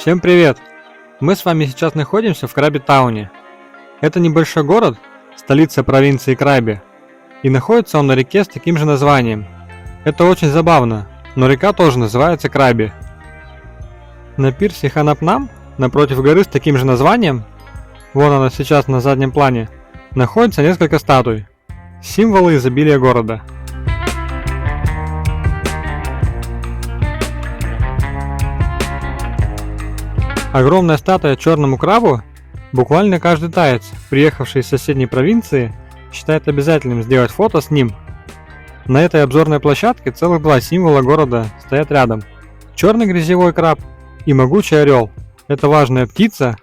Всем привет! Мы с вами сейчас находимся в Краби-тауне. Это небольшой город, столица провинции Краби, и находится он на реке с таким же названием. Это очень забавно, но река тоже называется Краби. На пирсе Ханапнам, напротив горы с таким же названием, вон она сейчас на заднем плане, находится несколько статуй, символы изобилия города. Огромная статуя черному крабу буквально каждый таец, приехавший из соседней провинции, считает обязательным сделать фото с ним. На этой обзорной площадке целых два символа города стоят рядом. Черный грязевой краб и могучий орел. Эта важная птица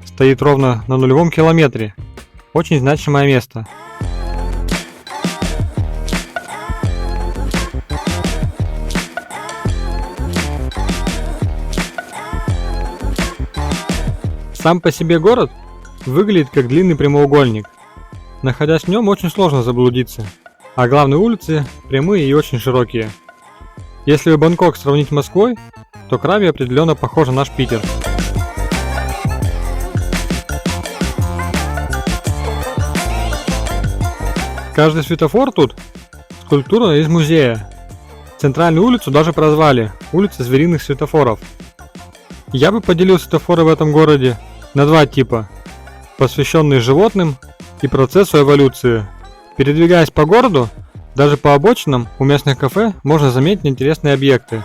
стоит ровно на нулевом километре. Очень значимое место. Сам по себе город выглядит как длинный прямоугольник. Находясь в нем, очень сложно заблудиться, а главные улицы прямые и очень широкие. Если Бангкок сравнить с Москвой, то Краби определенно похож на наш Питер. Каждый светофор тут – скульптура из музея. Центральную улицу даже прозвали «Улица звериных светофоров». Я бы поделил светофоры в этом городе на два типа, посвященные животным и процессу эволюции. Передвигаясь по городу, даже по обочинам у местных кафе можно заметить интересные объекты.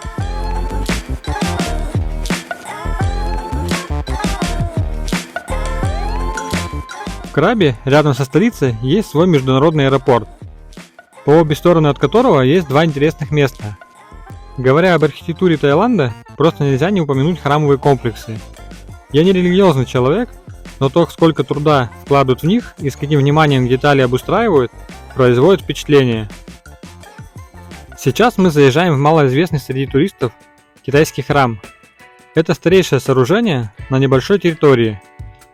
В Краби, рядом со столицей, есть свой международный аэропорт, по обе стороны от которого есть два интересных места. Говоря об архитектуре Таиланда, просто нельзя не упомянуть храмовые комплексы. Я не религиозный человек, но то, сколько труда вкладывают в них и с каким вниманием детали обустраивают, производит впечатление. Сейчас мы заезжаем в малоизвестный среди туристов китайский храм. Это старейшее сооружение на небольшой территории,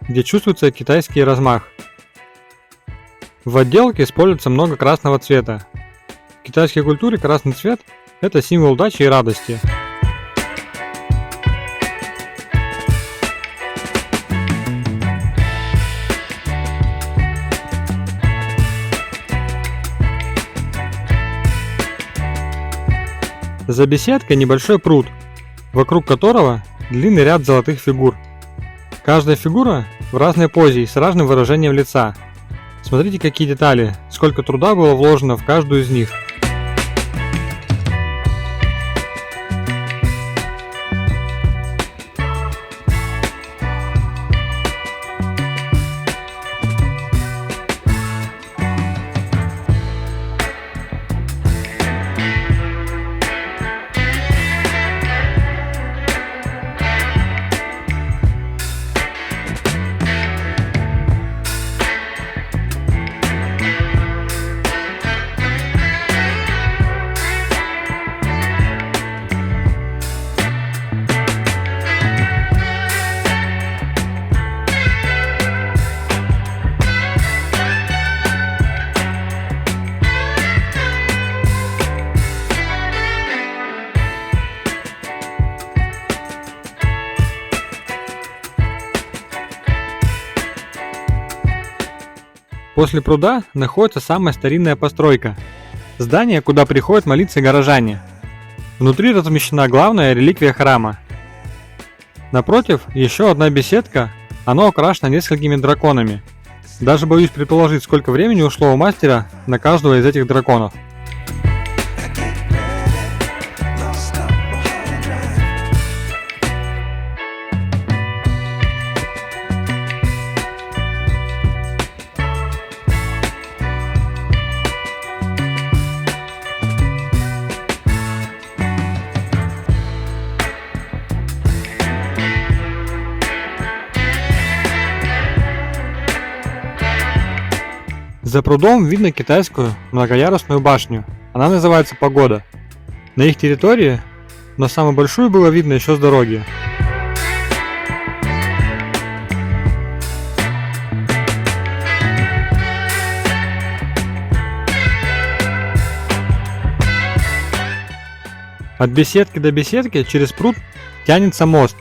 где чувствуется китайский размах. В отделке используется много красного цвета. В китайской культуре красный цвет – это символ удачи и радости. За беседкой небольшой пруд, вокруг которого длинный ряд золотых фигур. Каждая фигура в разной позе и с разным выражением лица. Смотрите, какие детали, сколько труда было вложено в каждую из них. После пруда находится самая старинная постройка – здание, куда приходят молиться горожане. Внутри размещена главная реликвия храма. Напротив еще одна беседка, она украшена несколькими драконами. Даже боюсь предположить, сколько времени ушло у мастера на каждого из этих драконов. За прудом видно китайскую многоярусную башню, она называется Пагода. На их территории, но самую большую было видно еще с дороги. От беседки до беседки через пруд тянется мост.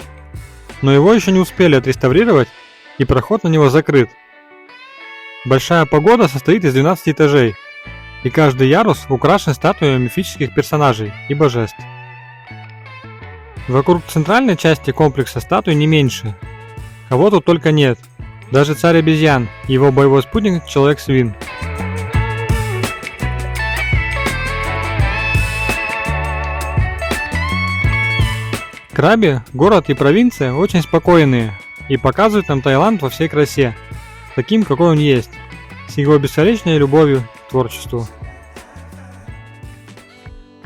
но его еще не успели отреставрировать, и проход на него закрыт. Большая пагода состоит из 12 этажей, и каждый ярус украшен статуями мифических персонажей и божеств. Вокруг центральной части комплекса статуй не меньше. Кого тут только нет. Даже царь обезьян и его боевой спутник Человек-свин. Краби, город и провинция очень спокойные и показывают нам Таиланд во всей красе, таким какой он есть, с его бесконечной любовью к творчеству.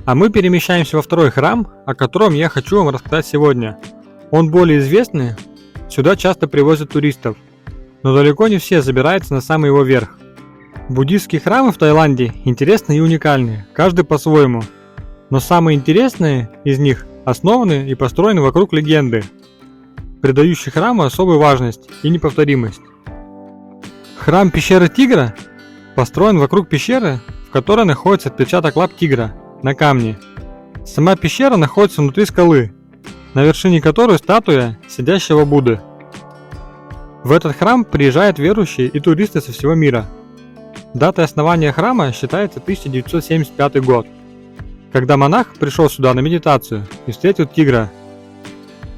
А мы перемещаемся во второй храм, о котором я хочу вам рассказать сегодня. Он более известный, сюда часто привозят туристов, но далеко не все забираются на самый его верх. Буддистские храмы в Таиланде интересны и уникальны, каждый по-своему, но самые интересные из них основаны и построены вокруг легенды, придающей храму особую важность и неповторимость. Храм пещеры Тигра построен вокруг пещеры, в которой находится отпечаток лап тигра на камне. Сама пещера находится внутри скалы, на вершине которой статуя сидящего Будды. В этот храм приезжают верующие и туристы со всего мира. Датой основания храма считается 1975 год, когда монах пришел сюда на медитацию и встретил тигра.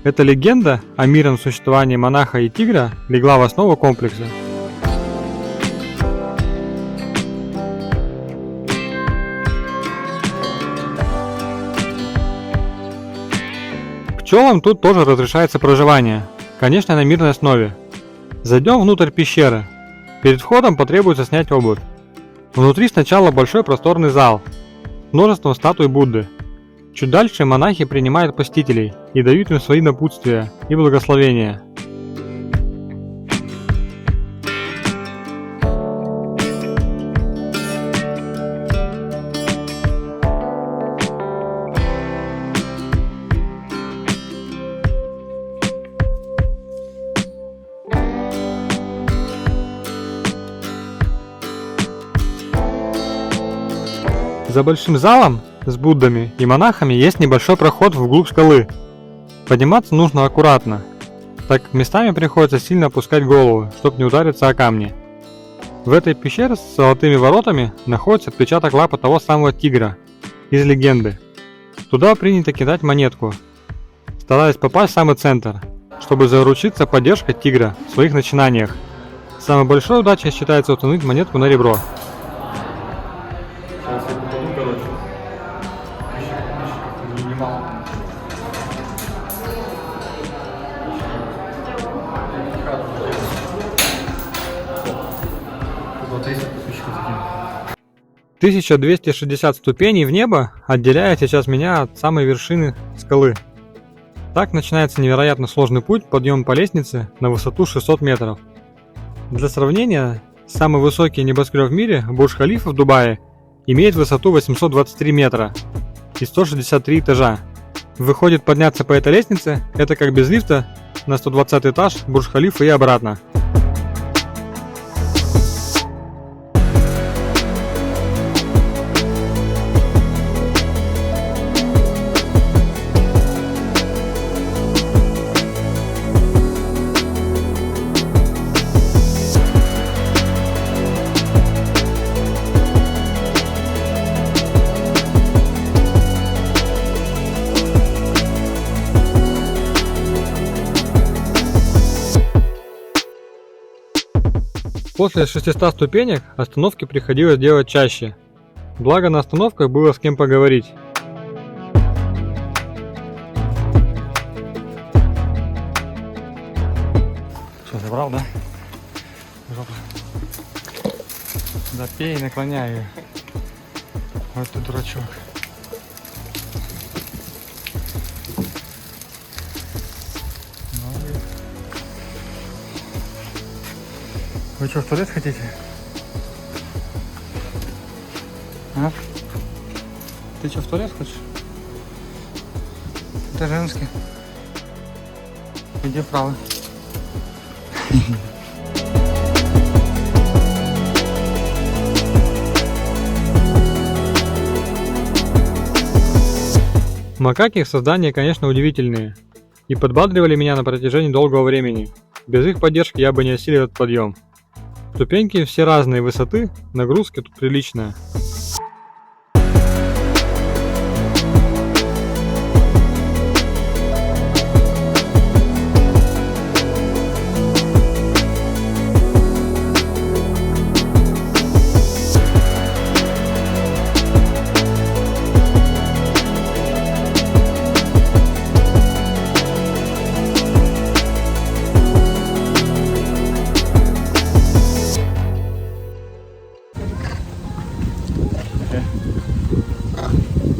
Эта легенда о мирном существовании монаха и тигра легла в основу комплекса. Пчелам тут тоже разрешается проживание, конечно, на мирной основе. Зайдем внутрь пещеры. Перед входом потребуется снять обувь. Внутри сначала большой просторный зал, множеством статуй Будды. Чуть дальше монахи принимают посетителей и дают им свои напутствия и благословения. За большим залом с Буддами и монахами есть небольшой проход вглубь скалы. Подниматься нужно аккуратно, так как местами приходится сильно опускать голову, чтобы не удариться о камни. В этой пещере с золотыми воротами находится отпечаток лапы того самого тигра из легенды. Туда принято кидать монетку, стараясь попасть в самый центр, чтобы заручиться поддержкой тигра в своих начинаниях. Самой большой удачей считается установить монетку на ребро. — 1260 ступеней в небо отделяет сейчас меня от самой вершины скалы. Так начинается невероятно сложный путь подъема по лестнице на высоту 600 метров. Для сравнения, самый высокий небоскреб в мире, Бурдж-Халифа в Дубае, имеет высоту 823 метра и 163 этажа. Выходит, подняться по этой лестнице – это как без лифта на 120 этаж Бурдж-Халифа и обратно. После 600 ступенек остановки приходилось делать чаще, благо на остановках было с кем поговорить. Что, забрал, да? Жопа. Да пей, наклоняй ее. Вот ты дурачок. Вы что, в туалет хотите? А? Ты что, в туалет хочешь? Это женский. Иди вправо. Макаки в создании, конечно, удивительные. и подбадривали меня на протяжении долгого времени. Без их поддержки я бы не осилил этот подъем. Ступеньки все разной высоты, нагрузка тут приличная.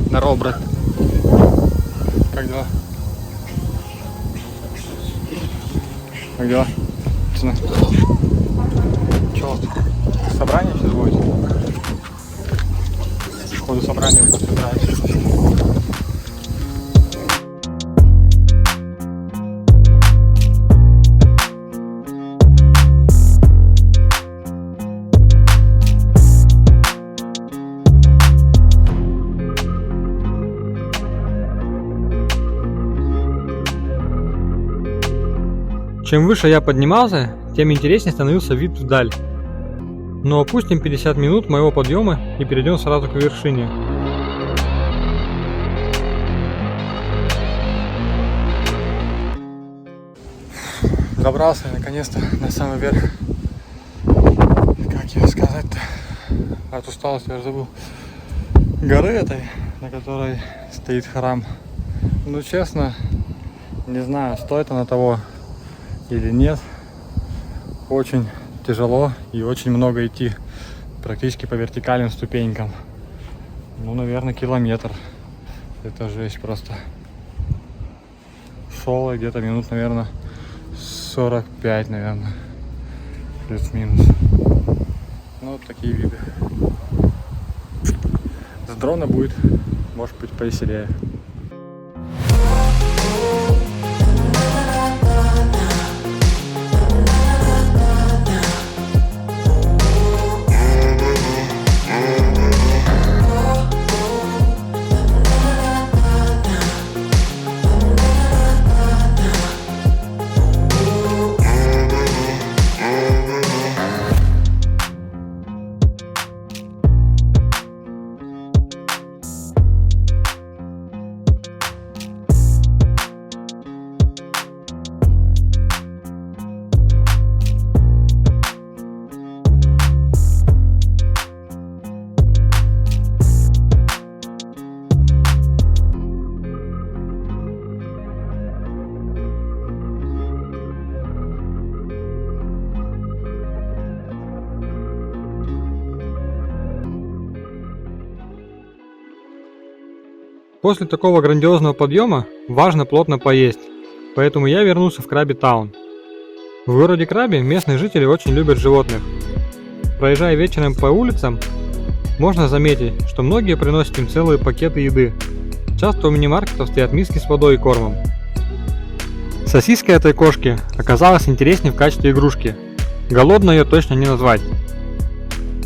Здорово, брат. Как дела? Как дела? Пацаны. Чё вот? Собрание сейчас будет? По ходу собрания будет собираться. Чем выше я поднимался, тем интереснее становился вид вдаль. Но опустим 50 минут моего подъема и перейдем сразу к вершине. Добрался я наконец-то на самый верх. Как тебе сказать-то? От усталости я забыл. Горы этой, на которой стоит храм. Ну честно, не знаю, стоит она того или нет. Очень тяжело и очень много идти, практически по вертикальным ступенькам. Ну, наверное, километр. Это жесть просто. Шел я где-то минут, наверное, 45, наверное, плюс-минус. Ну, вот такие виды. С дрона будет, может быть, повеселее. После такого грандиозного подъема важно плотно поесть, поэтому я вернулся в Краби Таун. В городе Краби местные жители очень любят животных. Проезжая вечером по улицам, можно заметить, что многие приносят им целые пакеты еды. Часто у мини-маркетов стоят миски с водой и кормом. Сосиска этой кошки оказалась интереснее в качестве игрушки. Голодно ее точно не назвать.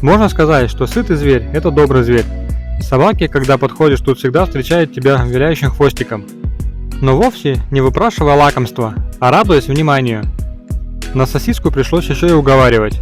Можно сказать, что сытый зверь – это добрый зверь. Собаки, когда подходишь, тут всегда встречают тебя виляющим хвостиком. Но вовсе не выпрашивая лакомства, а радуясь вниманию. На сосиску пришлось еще и уговаривать.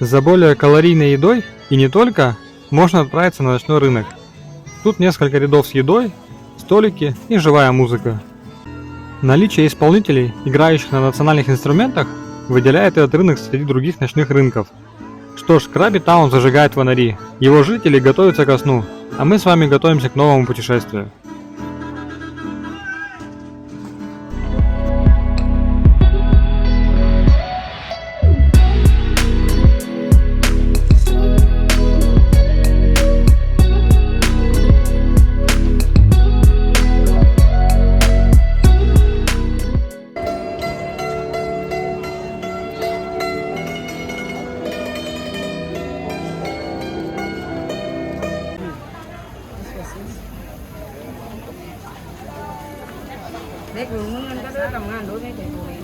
За более калорийной едой, и не только, можно отправиться на ночной рынок. Тут несколько рядов с едой, столики и живая музыка. Наличие исполнителей, играющих на национальных инструментах, выделяет этот рынок среди других ночных рынков. Что ж, Краби Таун зажигает фонари, его жители готовятся ко сну, а мы с вами готовимся к новому путешествию. เด็กหนุ่มมันก็เลิกทำงานรถให้แต่ตัวเอง